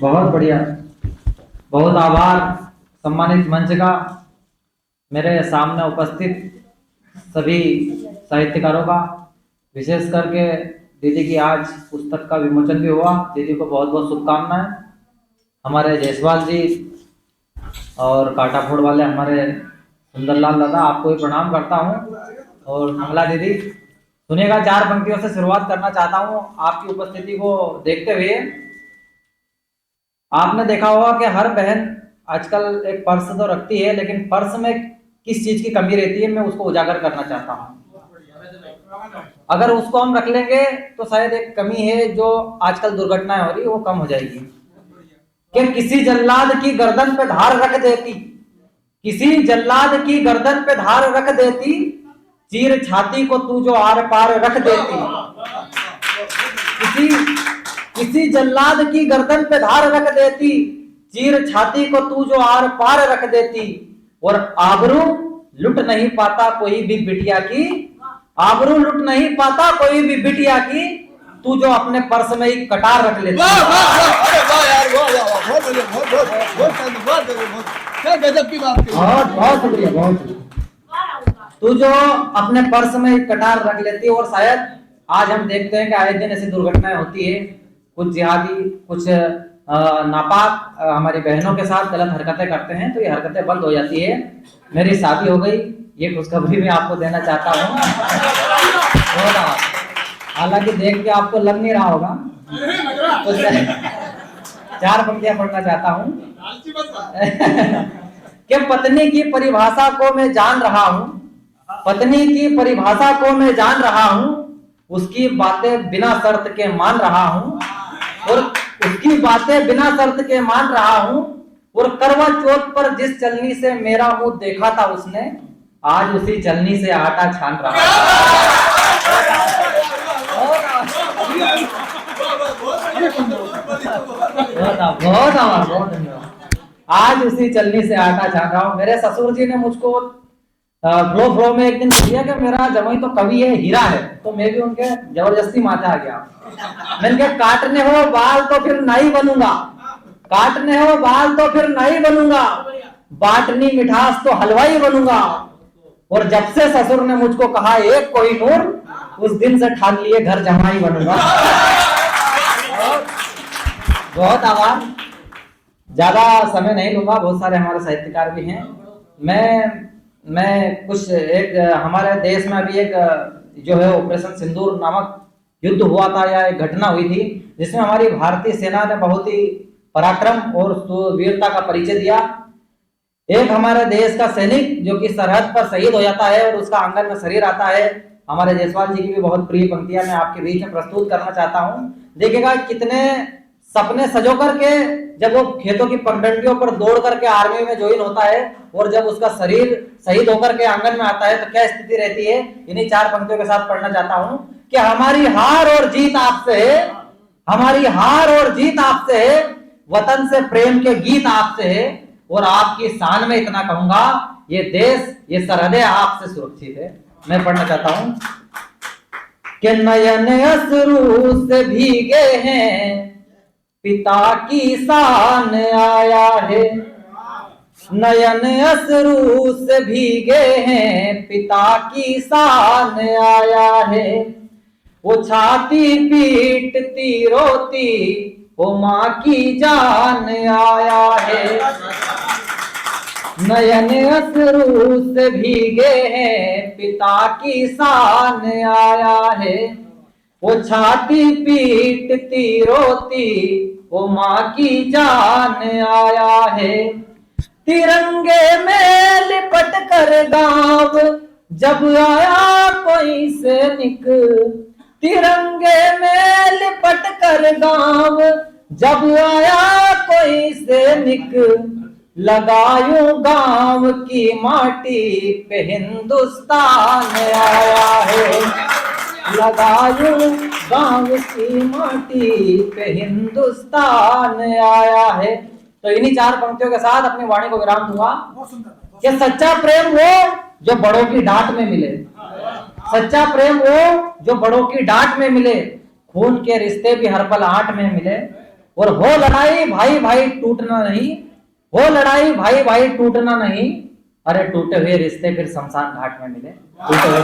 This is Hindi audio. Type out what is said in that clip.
बहुत बढ़िया, बहुत आभार सम्मानित मंच का, मेरे सामने उपस्थित सभी साहित्यकारों का, विशेष करके दीदी की आज पुस्तक का विमोचन भी हुआ। दीदी को बहुत बहुत शुभकामनाएं। हमारे जायसवाल जी और कांटा फोड़ वाले हमारे सुंदरलाल दादा, आपको भी प्रणाम करता हूं। और मंगला दीदी, सुनिएगा, 4 पंक्तियों से शुरुआत करना चाहता हूं आपकी उपस्थिति को देखते हुए। आपने देखा होगा कि हर बहन आजकल एक पर्स तो रखती है, लेकिन पर्स में किस चीज की कमी रहती है, मैं उसको उजागर करना चाहता हूं। अगर उसको हम रख लेंगे तो शायद एक कमी है जो आजकल दुर्घटनाएं हो रही है वो कम हो जाएगी। कि किसी जल्लाद की गर्दन पे धार रख देती, किसी जल्लाद की गर्दन पे धार रख देती, चीर छाती को तू जो आर पार रख देती। किसी जल्लाद की गर्दन पे धार रख देती, चीर छाती को तू जो आर पार रख देती। और आबरू लुट नहीं पाता कोई भी बिटिया की, आबरू लुट नहीं पाता कोई भी बिटिया की, तू जो अपने पर्स में ही कटार रख लेती। बहुत शुक्रिया, बहुत। तू जो अपने पर्स में ही कटार रख लेती है। और शायद आज हम देखते हैं कि आए दिन ऐसी दुर्घटनाएं होती है, कुछ जिहादी, कुछ नापाक हमारी बहनों के साथ गलत हरकतें करते हैं, तो ये हरकतें बंद हो जाती है। मेरी शादी हो गई, ये खुशखबरी मैं आपको देना चाहता हूँ। हालांकि देख के आपको लग नहीं रहा होगा, तो 4 पंक्तियां पढ़ना चाहता हूँ। कि पत्नी की परिभाषा को मैं जान रहा हूँ, पत्नी की परिभाषा को मैं जान रहा हूँ, उसकी बातें बिना शर्त के मान रहा हूँ, और उसकी बातें बिना शर्त के मान रहा हूँ। और करवा चौथ पर जिस चलनी से मेरा मुंह देखा था उसने, आज उसी चलनी से आटा छान रहा है। बहुत आज उसी चलनी से आटा छान रहा हूँ। मेरे ससुर जी ने मुझको फ्लो में एक दिन किया कि मेरा जमाई तो कवि है, हीरा है, तो मैं भी उनके जबरदस्ती माथा आ गया। मैंने कहा काटने हो बाल तो फिर नहीं बनूंगा, काटने हो बाल तो फिर नहीं बनूंगा, बाटनी मिठास तो हलवाई बनूंगा। और जब से ससुर ने मुझको कहा एक कोहिनूर, उस दिन से ठान लिए घर जमाई बनूंगा। बहुत आभार, ज्यादा समय नहीं लूंगा, बहुत सारे हमारे साहित्यकार भी हैं। मैं कुछ एक हमारे देश में अभी एक जो है ऑपरेशन सिंदूर नामक युद्ध हुआ था, या एक घटना हुई थी, जिसमें हमारी भारतीय सेना ने बहुत ही पराक्रम और वीरता का परिचय दिया। एक हमारे देश का सैनिक जो कि सरहद पर शहीद हो जाता है और उसका आंगन में शरीर आता है। हमारे जायसवाल जी की भी बहुत प्रिय पंक्तियां मैं आपके बीच में प्रस्तुत करना चाहता हूं। देखिएगा कितने सपने सजो करके जब वो खेतों की पगडंडियों पर दौड़ करके आर्मी में ज्वाइन होता है, और जब उसका शरीर शहीद होकर के आंगन में आता है तो क्या स्थिति रहती है। इन्हीं 4 पंक्तियों के साथ पढ़ना चाहता हूं कि हमारी हार और जीत आपसे है, हमारी हार और जीत आपसे है, वतन से प्रेम के गीत आपसे है, और आपकी शान में इतना कहूंगा, ये देश, ये सरहदें आपसे सुरक्षित है। मैं पढ़ना चाहता हूं कि नयन अश्रु से भीगे हैं, पिता की शान आया है। नयन अश्रु से भीगे हैं, पिता की शान आया है। वो छाती पीटती रोती, वो माँ की जान आया है। नयन अश्रु से भीगे हैं, पिता की शान आया है। वो छाती पीटती रोती, वो माँ की जान आया है। तिरंगे में लिपट कर गाँव जब आया कोई सैनिक, तिरंगे में लिपट कर गाँव जब आया कोई सैनिक, लगायूं गाँव की माटी पे हिंदुस्तान आया है। लगायूं गाँव की माटी पे हिंदुस्तान आया है। तो इन्हीं 4 पंक्तियों के साथ अपनी वाणी को विराम दूंगा कि सच्चा प्रेम वो जो बड़ों की डांट में मिले, सच्चा प्रेम वो जो बड़ों की डांट में मिले, खून के रिश्ते भी हर पल आंट में मिले, और हो लड़ाई भाई भाई टूटना नहीं, हो लड़ाई भाई भाई टूटना नहीं, अरे टूटे हुए रिश्ते फिर शमशान घाट में मिले, टूटे हुए